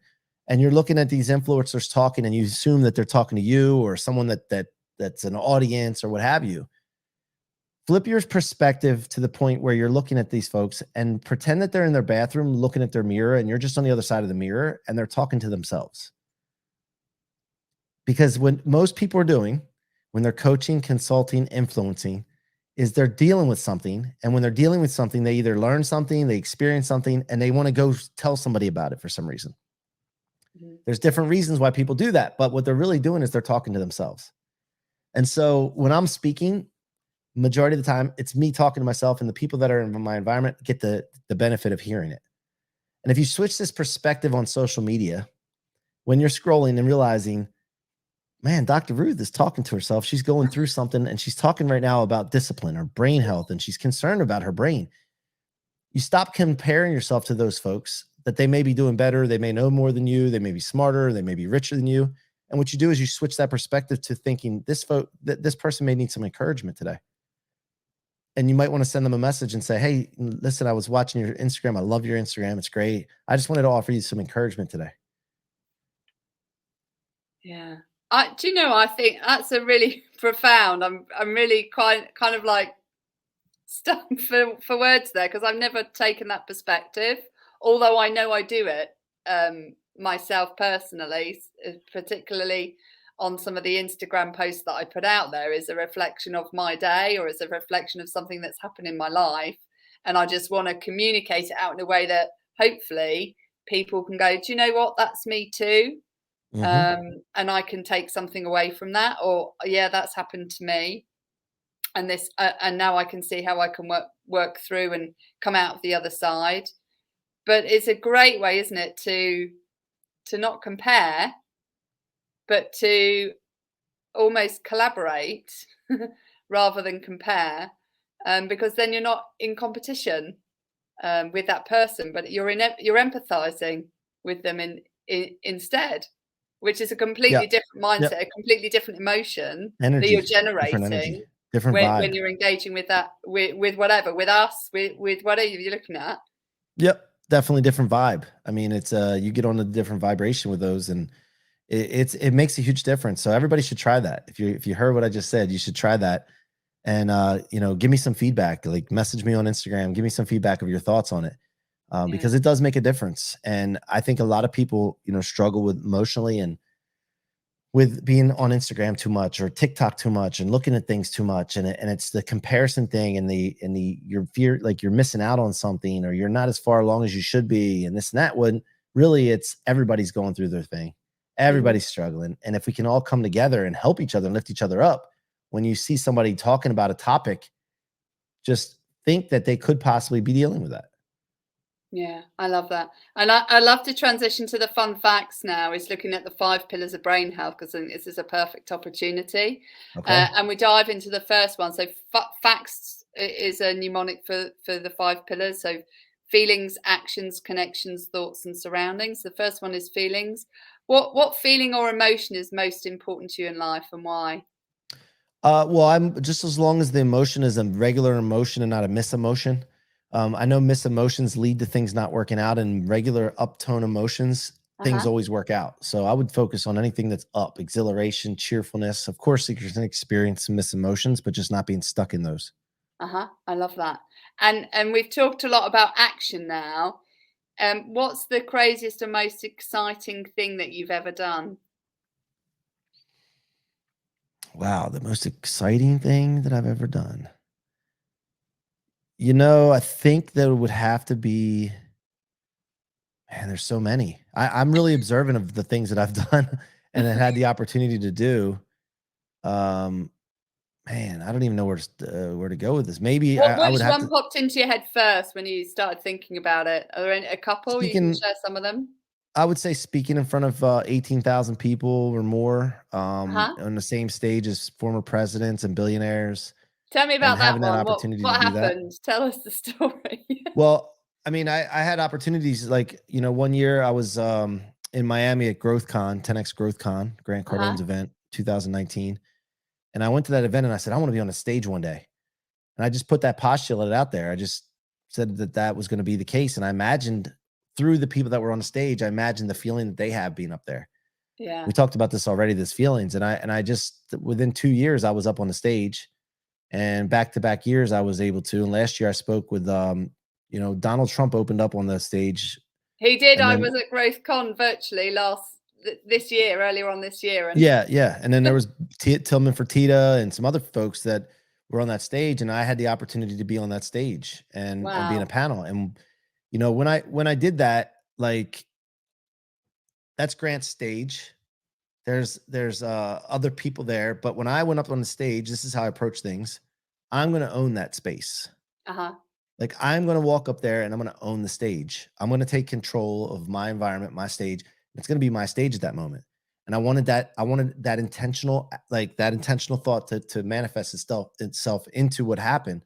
and you're looking at these influencers talking and you assume that they're talking to you or someone that's an audience or what have you. Flip your perspective to the point where you're looking at these folks and pretend that they're in their bathroom looking at their mirror and you're just on the other side of the mirror and they're talking to themselves. Because what most people are doing when they're coaching, consulting, influencing, is they're dealing with something. And when they're dealing with something, they either learn something, they experience something, and they want to go tell somebody about it for some reason. Mm-hmm. There's different reasons why people do that. But what they're really doing is they're talking to themselves. And so when I'm speaking, majority of the time, it's me talking to myself, and the people that are in my environment get the benefit of hearing it. And if you switch this perspective on social media, when you're scrolling and realizing, man, Dr. Ruth is talking to herself. She's going through something, and she's talking right now about discipline or brain health, and she's concerned about her brain. You stop comparing yourself to those folks that they may be doing better. They may know more than you. They may be smarter. They may be richer than you. And what you do is you switch that perspective to thinking this person may need some encouragement today. And you might want to send them a message and say, hey, listen, I was watching your Instagram. I love your Instagram. It's great. I just wanted to offer you some encouragement today. Yeah. I think that's a really profound. I'm really kind of like stuck for words there, because I've never taken that perspective, although I know I do it myself personally, particularly on some of the Instagram posts that I put out there is a reflection of my day, or is a reflection of something that's happened in my life. And I just want to communicate it out in a way that hopefully people can go, do you know what? That's me too. Mm-hmm. And I can take something away from that, or yeah, that's happened to me. And this, and now I can see how I can work through and come out of the other side. But it's a great way, isn't it, to not compare, but to almost collaborate rather than compare, because then you're not in competition with that person, but you're empathizing with them instead, which is a completely different mindset, a completely different emotion energy, that you're generating, different vibe. When you're engaging with that, with whatever, with us, with whatever you're looking at. Yep, definitely different vibe. I mean, it's you get on a different vibration with those, and it makes a huge difference. So everybody should try that. If you heard what I just said, you should try that. And give me some feedback. Like, message me on Instagram, give me some feedback of your thoughts on it, because it does make a difference. And I think a lot of people struggle with emotionally and with being on Instagram too much or TikTok too much and looking at things too much, and it's the comparison thing and your fear, like you're missing out on something, or you're not as far along as you should be, and this and that. When really it's everybody's going through their thing, everybody's struggling, and if we can all come together and help each other and lift each other up. When you see somebody talking about a topic, just think that they could possibly be dealing with that. Yeah, I love that. And I love to transition to the fun facts now, is looking at the 5 pillars of brain health, because I think this is a perfect opportunity. Okay. And we dive into the first one. So facts is a mnemonic for the 5 pillars. So feelings, actions, connections, thoughts, and surroundings. The first one is feelings. What feeling or emotion is most important to you in life, and why? Well, I'm just as long as the emotion is a regular emotion and not a misemotion. I know misemotions lead to things not working out, and regular uptone emotions, things Uh-huh. always work out. So I would focus on anything that's up, exhilaration, cheerfulness. Of course, you can experience some misemotions, but just not being stuck in those. Uh-huh. I love that. And we've talked a lot about action now. What's the craziest and most exciting thing that you've ever done? Wow, the most exciting thing that I've ever done. I think that it would have to be, man, there's so many. I'm really observant of the things that I've done and have had the opportunity to do. Um, Man, I don't even know where to go with this. Maybe I would Which have one to popped into your head first when you started thinking about it? Are there a couple you can speaking. share some of them? I would say speaking in front of 18,000 people or more, Uh-huh. on the same stage as former presidents and billionaires, Tell me and about that having that one. opportunity to What do that. happened? Tell us the story. Well, I mean, I had opportunities like, one year I was in Miami at GrowthCon, 10X GrowthCon, Grant Uh-huh. Cardone's event, 2019. And I went to that event and I said, I want to be on a stage one day. And I just put that postulate out there. I just said that that was going to be the case. And I imagined through the people that were on the stage, I imagined the feeling that they have being up there. Yeah. We talked about this already, this feelings. And I just, within 2 years, I was up on the stage, and back to back years, I was able to. And last year I spoke with, Donald Trump opened up on the stage. He did. And I then, was at GrowthCon virtually this year, earlier on this year, and yeah, yeah. And then there was Tillman Fertitta and some other folks that were on that stage. And I had the opportunity to be on that stage and be in a wow. panel. And, when I did that, like, that's Grant's stage. There's other people there, but when I went up on the stage, this is how I approach things. I'm going to own that space. Uh-huh. Like, I'm going to walk up there and I'm going to own the stage. I'm going to take control of my environment, my stage. It's going to be my stage at that moment. And I wanted that intentional thought to manifest itself into what happened.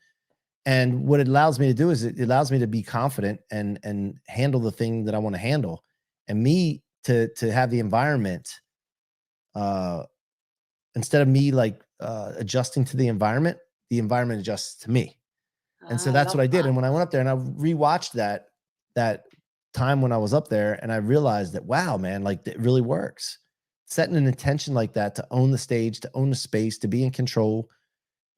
And what it allows me to do is it allows me to be confident and handle the thing that I want to handle. And me to have the environment, uh instead of me, like, adjusting to the environment adjusts to me. And so Ah, I that's love what I did. that. And when I went up there and I rewatched that time when I was up there, and I realized that, wow, man, like, it really works. Setting an intention like that to own the stage, to own the space, to be in control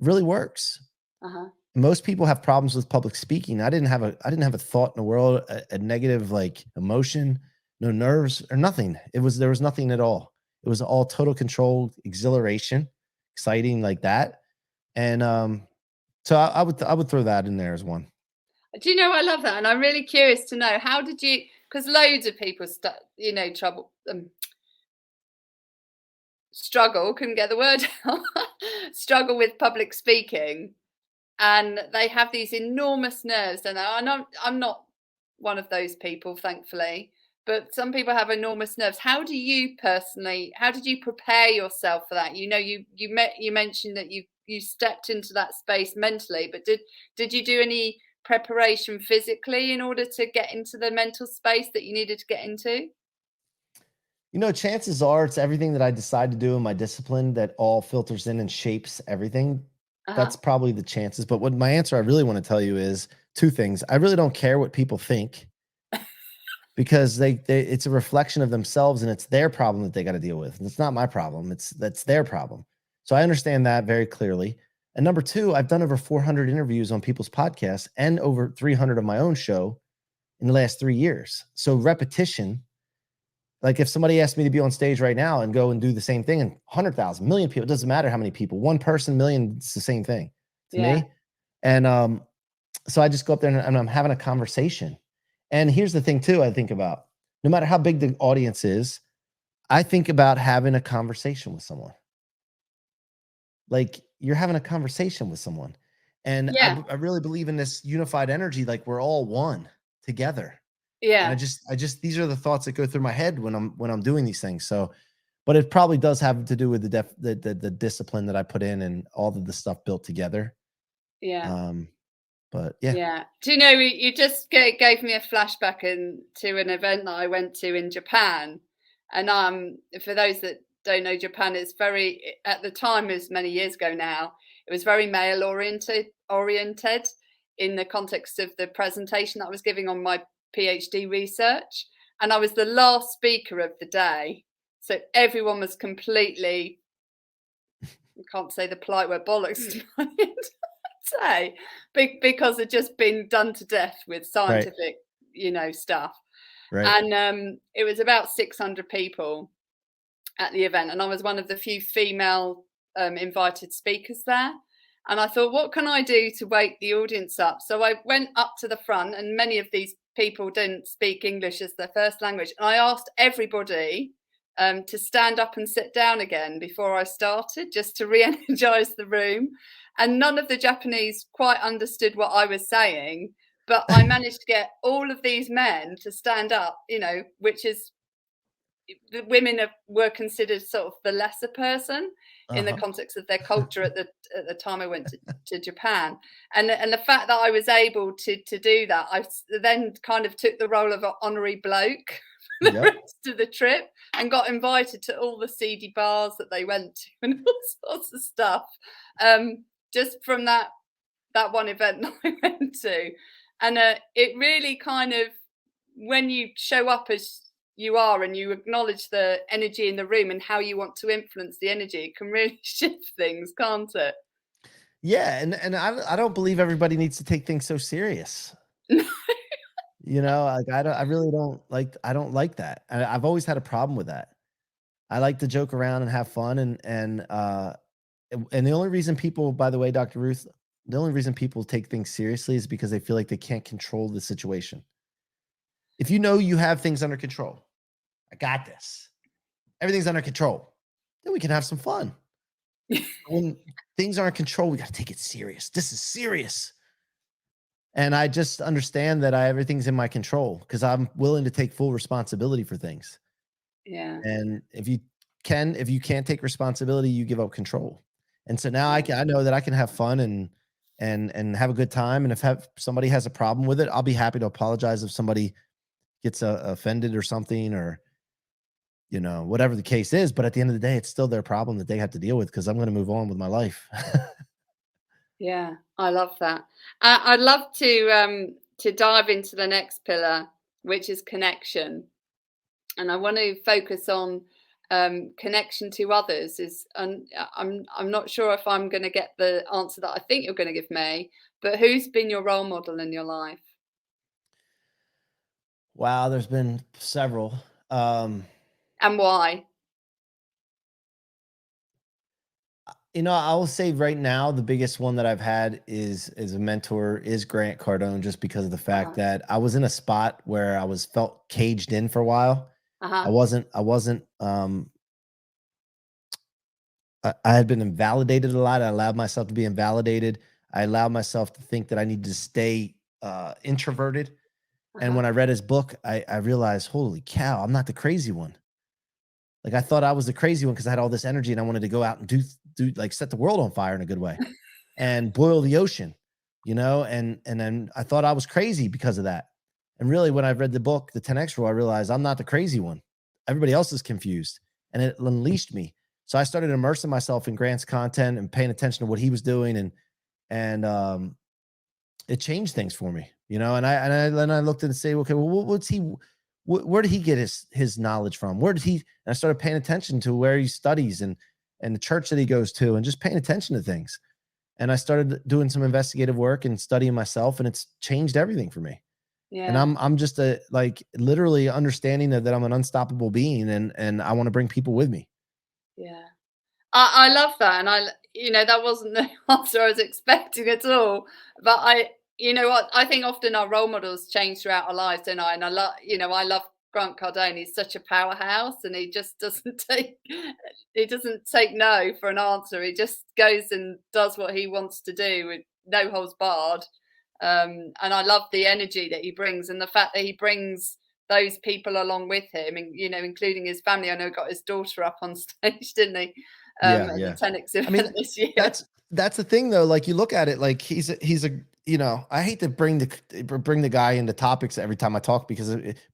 really works. Uh-huh. Most people have problems with public speaking. I didn't have a thought in the world, a negative, like, emotion, no nerves or nothing. There was nothing at all. It was all total control, exhilaration, exciting like that. And so I would throw that in there as one. Do you know, I love that, and I'm really curious to know how did you? Because loads of people, trouble, struggle, couldn't get the word out, struggle with public speaking, and they have these enormous nerves. And I'm not one of those people, thankfully, but some people have enormous nerves. How do you personally? How did you prepare yourself for that? You mentioned that you stepped into that space mentally, but did you do any preparation physically in order to get into the mental space that you needed to get into? Chances are it's everything that I decide to do in my discipline that all filters in and shapes everything. Uh-huh. That's probably the chances. But what my answer I really want to tell you is two things. I really don't care what people think, because they it's a reflection of themselves, and it's their problem that they got to deal with. And it's not my problem. That's their problem. So I understand that very clearly. And number two, I've done over 400 interviews on people's podcasts and over 300 of my own show in the last 3 years. So repetition, like, if somebody asked me to be on stage right now and go and do the same thing, and 100,000, million people, it doesn't matter how many people, one person, million, it's the same thing to Yeah. me. And so I just go up there and I'm having a conversation. And here's the thing too, I think about, no matter how big the audience is, I think about having a conversation with someone. Like, you're having a conversation with someone. And I, Yeah. I really believe in this unified energy, like, we're all one together. And I Yeah. just I just these are the thoughts that go through my head when I'm doing these things. So, but it probably does have to do with the discipline that I put in and all of the stuff built together. Yeah. Um, but yeah. Yeah. Do you know, you just gave me a flashback to an event that I went to in Japan. And for those that don't know Japan, it's very, at the time, is many years ago now, it was very male oriented in the context of the presentation that I was giving on my PhD research. And I was the last speaker of the day. So everyone was completely, I can't say the polite word, bollocks, say, because it just been done to death with Right. scientific, stuff. Right. And it was about 600 people at the event, and I was one of the few female invited speakers there. And I thought, what can I do to wake the audience up? So I went up to the front, and many of these people didn't speak English as their first language. And I asked everybody to stand up and sit down again before I started, just to re-energize the room. And none of the Japanese quite understood what I was saying, but I managed to get all of these men to stand up, which is, the women were considered sort of the lesser person in the context of their culture at the time I went to Japan. And the fact that I was able to do that, I then kind of took the role of an honorary bloke for the rest of the trip, and got invited to all the seedy bars that they went to and all sorts of stuff, just from that one event that I went to. And it really kind of, when you show up as you are and you acknowledge the energy in the room and how you want to influence the energy, it can really shift things, can't it? Yeah, and I don't believe everybody needs to take things so serious. Like I really don't like, I don't like that. I've always had a problem with that. I like to joke around and have fun, and the only reason people, by the way, Dr. Ruth, the only reason people take things seriously is because they feel like they can't control the situation. If you have things under control, I got this, everything's under control, then we can have some fun. When things aren't controlled, we got to take it serious. This is serious. And I just understand that everything's in my control, because I'm willing to take full responsibility for things. Yeah. And if you can't take responsibility, you give up control. And so now I know that I can have fun and have a good time. And if somebody has a problem with it, I'll be happy to apologize if somebody gets offended or something, or whatever the case is. But at the end of the day, it's still their problem that they have to deal with, because I'm going to move on with my life. Yeah, I love that. I'd love to dive into the next pillar, which is connection, and I want to focus on connection to others. And I'm not sure if I'm going to get the answer that I think you're going to give me, but who's been your role model in your life? Wow, there's been several. And why? I will say right now, the biggest one that I've had is a mentor is Grant Cardone, just because of the fact that I was in a spot where I felt caged in for a while. I wasn't, I had been invalidated a lot. I allowed myself to be invalidated. I allowed myself to think that I needed to stay introverted. And when I read his book, I realized, holy cow, I'm not the crazy one. Like, I thought I was the crazy one because I had all this energy and I wanted to go out and do like set the world on fire in a good way and boil the ocean, and then I thought I was crazy because of that. And really, when I read the book, The 10X Rule, I realized I'm not the crazy one. Everybody else is confused, and it unleashed me. So I started immersing myself in Grant's content and paying attention to what he was doing, and it changed things for me, and I looked and say, okay, well, what's he? Where did he get his knowledge from? And I started paying attention to where he studies and the church that he goes to, and just paying attention to things. And I started doing some investigative work and studying myself, and it's changed everything for me. Yeah. And I'm just literally understanding that I'm an unstoppable being, and I want to bring people with me. Yeah. I love that. And that wasn't the answer I was expecting at all. But I think often our role models change throughout our lives, don't I? And I love Grant Cardone. He's such a powerhouse, and he just doesn't take no for an answer. He just goes and does what he wants to do with no holds barred. And I love the energy that he brings, and the fact that he brings those people along with him, and including his family. I know he got his daughter up on stage, didn't he? At the 10X event this year. That's the thing, though. Like, you look at it, like he's a I hate to bring the guy into topics every time I talk, but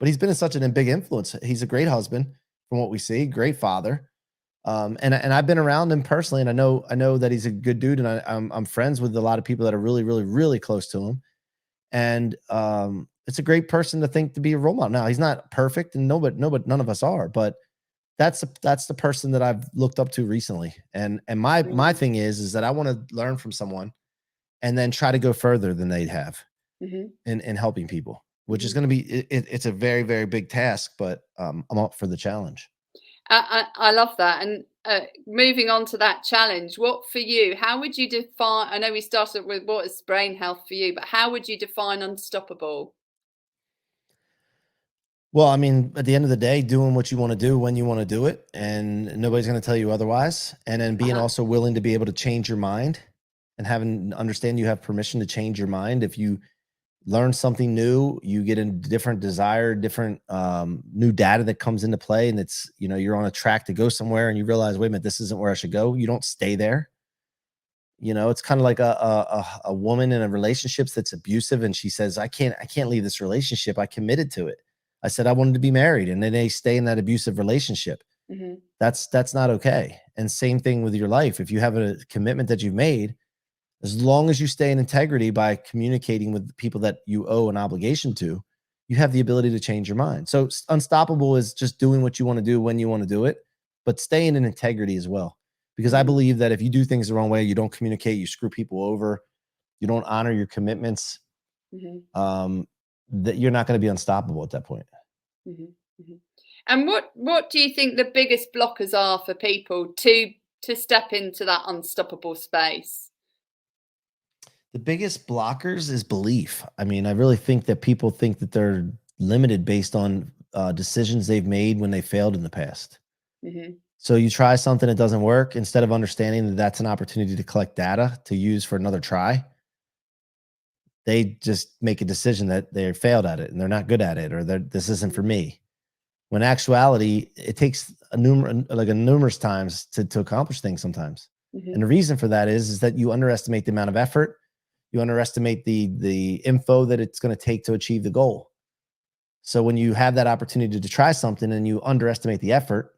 he's been such a big influence. He's a great husband. from what we see. Great father. And I've been around him personally, and I know that he's a good dude, and I'm friends with a lot of people that are really, really, really close to him. And it's a great person to think to be a role model. Now he's not perfect, and none of us are, but that's the person that I've looked up to recently. And my thing is that I want to learn from someone and then try to go further than they'd have in helping people, which is going to be it's a very, very big task, but I'm up for the challenge. I love that. And moving on to that challenge, what for you, how would you define, I know we started with what is brain health for you, but how would you define unstoppable? Well, I mean, at the end of the day, doing what you want to do when you want to do it, and nobody's going to tell you otherwise. And then being also willing to be able to change your mind and having understand you have permission to change your mind. If you learn something new, you get a different desire, different new data that comes into play, and it's, you know, you're on a track to go somewhere, and you realize, wait a minute, this isn't where I should go. You don't stay there. You know, it's kind of like a woman in a relationship that's abusive, and she says, I can't leave this relationship. I committed to it. I said I wanted to be married, and then they stay in that abusive relationship. That's not okay. And same thing with your life. If you have a commitment that you've made, as long as you stay in integrity by communicating with the people that you owe an obligation to, you have the ability to change your mind. So unstoppable is just doing what you want to do when you want to do it, but staying in integrity as well. Because I believe that if you do things the wrong way, you don't communicate, you screw people over, you don't honor your commitments, that you're not going to be unstoppable at that point. And what do you think the biggest blockers are for people to step into that unstoppable space? The biggest blockers is belief. I mean, I really think that people think that they're limited based on decisions they've made when they failed in the past. So you try something that doesn't work, instead of understanding that that's an opportunity to collect data to use for another try, they just make a decision that they failed at it and they're not good at it, or this isn't for me. When actuality, it takes numerous times to accomplish things sometimes. And the reason for that is that you underestimate the amount of effort, you underestimate the info that it's going to take to achieve the goal. So when you have that opportunity to try something and you underestimate the effort,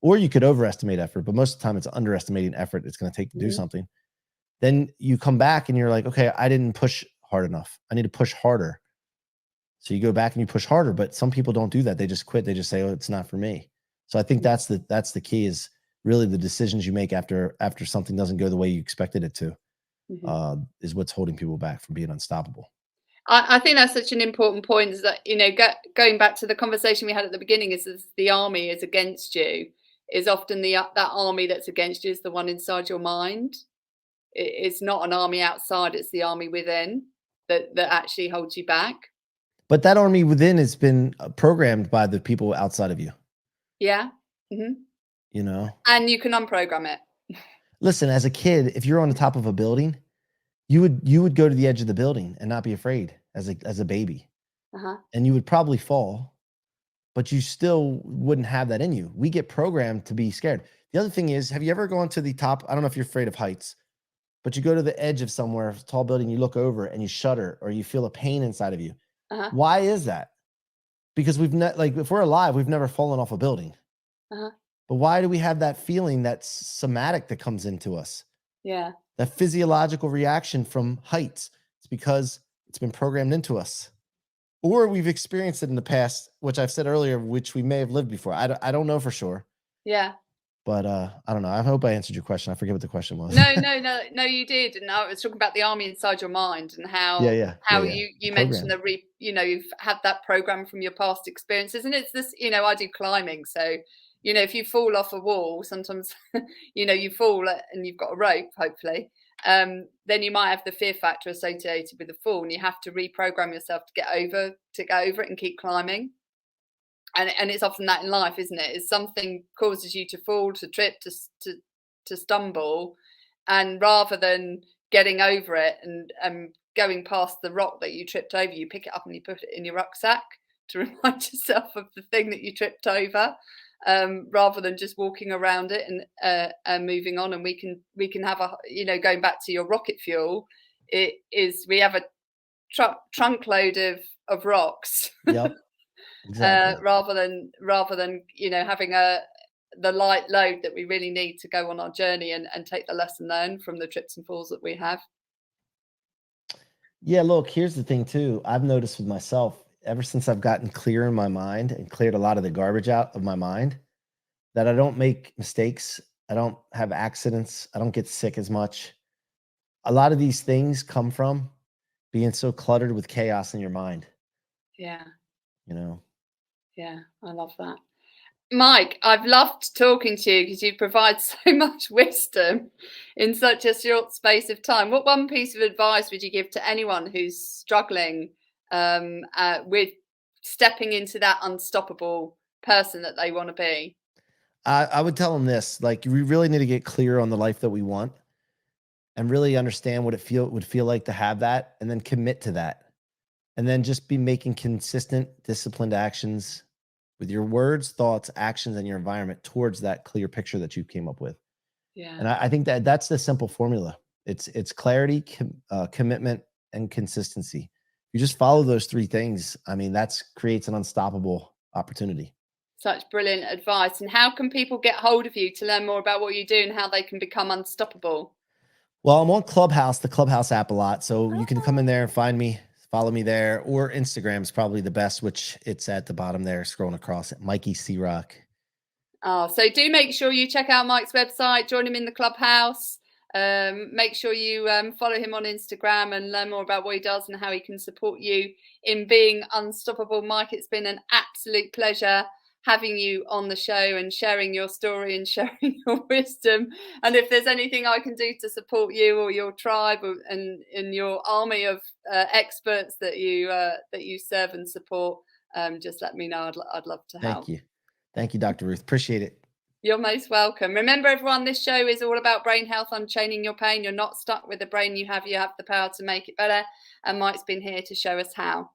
or you could overestimate effort, but most of the time it's underestimating effort it's going to take to do something, then you come back and you're like, okay, I didn't push hard enough. I need to push harder. So you go back and you push harder, but some people don't do that. They just quit. They just say, oh, it's not for me. So I think that's the key, is really the decisions you make after something doesn't go the way you expected it to, is what's holding people back from being unstoppable. I think that's such an important point, is that, you know, going back to the conversation we had at the beginning, is the army is against you, is often that army that's against you is the one inside your mind. It's not an army outside, it's the army within that actually holds you back. But that army within has been programmed by the people outside of you. Yeah. You know? And you can unprogram it. Listen, as a kid, if you're on the top of a building, you would go to the edge of the building and not be afraid as a baby. And you would probably fall, but you still wouldn't have that in you. We get programmed to be scared. The other thing is, have you ever gone to the top? I don't know if you're afraid of heights, but you go to the edge of somewhere, tall building, you look over and you shudder, or you feel a pain inside of you. Why is that? Because we've not, like, if we're alive, we've never fallen off a building. But why do we have that feeling that's somatic that comes into us? Yeah. That physiological reaction from heights. It's because it's been programmed into us. Or we've experienced it in the past, which I've said earlier, which we may have lived before. I don't know for sure. Yeah. But I don't know. I hope I answered your question. I forget what the question was. No, you did. And I was talking about the army inside your mind, and how you mentioned you've had that program from your past experiences. And it's this, you know, I do climbing, so, you know, if you fall off a wall, sometimes, you know, you fall and you've got a rope, hopefully, then you might have the fear factor associated with the fall, and you have to reprogram yourself to get over it and keep climbing. And it's often that in life, isn't it? Is something causes you to fall, to trip, to stumble, and rather than getting over it and going past the rock that you tripped over, you pick it up and you put it in your rucksack to remind yourself of the thing that you tripped over, rather than just walking around it and moving on. And we can have a, you know, going back to your rocket fuel, we have a trunk load of rocks. Yep. Exactly. rather than having the light load that we really need to go on our journey and take the lesson learned from the trips and falls that we have. Yeah, look, here's the thing too. I've noticed with myself, ever since I've gotten clear in my mind and cleared a lot of the garbage out of my mind, that I don't make mistakes. I don't have accidents. I don't get sick as much. A lot of these things come from being so cluttered with chaos in your mind, Yeah, you know. yeah, I love that. Mike, I've loved talking to you because you provide so much wisdom in such a short space of time. What one piece of advice would you give to anyone who's struggling with stepping into that unstoppable person that they want to be? I would tell them this, like, we really need to get clear on the life that we want and really understand what would feel like to have that, and then commit to that. And then just be making consistent, disciplined actions with your words, thoughts, actions, and your environment towards that clear picture that you came up with. Yeah. And I think that that's the simple formula. It's clarity, commitment, and consistency. You just follow those three things. I mean, that's creates an unstoppable opportunity. Such brilliant advice. And how can people get hold of you to learn more about what you do and how they can become unstoppable? Well, I'm on Clubhouse, the Clubhouse app a lot. So you can come in there and find me, follow me there, or Instagram is probably the best, which it's at the bottom there, scrolling across it, Mikey C-Roc. Oh, so do make sure you check out Mike's website, join him in the Clubhouse. Make sure you follow him on Instagram and learn more about what he does and how he can support you in being unstoppable. Mike, it's been an absolute pleasure having you on the show and sharing your story and sharing your wisdom. And if there's anything I can do to support you or your tribe and your army of experts that you serve and support, just let me know. I'd love to Thank help. you. Thank you, Dr. Ruth. Appreciate it. You're most welcome. Remember, everyone, this show is all about brain health, unchaining your pain. You're not stuck with the brain you have the power to make it better. And Mike's been here to show us how.